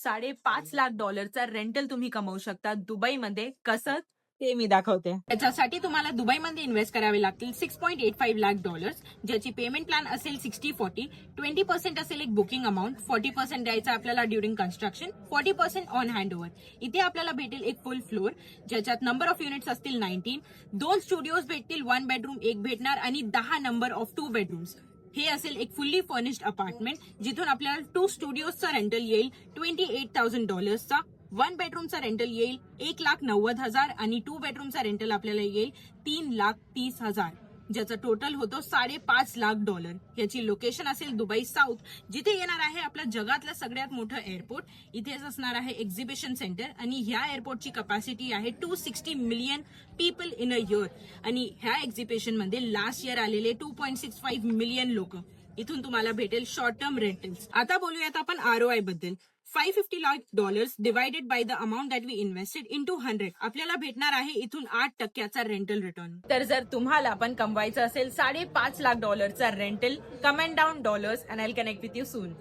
$5.5 lakh rental तुम्ही कमवू शकता दुबईमध्ये. कसं ते मी दाखवते. त्याच्यासाठी तुम्हाला दुबईमध्ये इन्व्हेस्ट करावे लागतील $6.85 लाख, ज्याची पेमेंट प्लॅन असेल 60-40. 20% असेल एक बुकिंग अमाऊंट, 40% द्यायचं आपल्याला ड्युरिंग कन्स्ट्रक्शन, 40% ऑन हँडओव्हर. इथे आपल्याला भेटेल एक फुल फ्लोर, ज्याच्यात नंबर ऑफ युनिट्स असतील 19. 2 स्टुडिओज भेटतील, 1 बेडरूम एक भेटणार आणि 10 नंबर ऑफ 2 बेडरूम्स. हे असेल एक फुल्ली फर्निश्ड अपार्टमेंट, जिथून आपल्याला 2 स्टुडिओजचा रेंटल येईल $28,000चा. 1 बेडरूमचा रेंटल येईल $1,90,000 आणि 2 बेडरूमचा रेंटल आपल्याला येईल $3,30,000, ज्याचं टोटल होतो $5.5 लाख. याची लोकेशन असेल दुबई साऊथ, जिथे येणार आहे आपल्या जगातलं सगळ्यात मोठं एअरपोर्ट. इथेच असणार आहे एक्झिबिशन सेंटर आणि ह्या एअरपोर्टची कपॅसिटी आहे 260 million people in a year. आणि ह्या एक्झिबिशन मध्ये लास्ट इयर आलेले 2.65 मिलियन लोक. इथून तुम्हाला भेटेल शॉर्ट टर्म रेंटल्स. आता बोलूयात आपण ROI बद्दल. $550 lakh divided by the amount that we invested into 100 आपल्याला भेटणार आहे इथून 8% रेंटल रिटर्न. तर जर तुम्हाला पण कमवायचं असेल $5.5 lakh rental, comment down dollars and I will connect with you soon.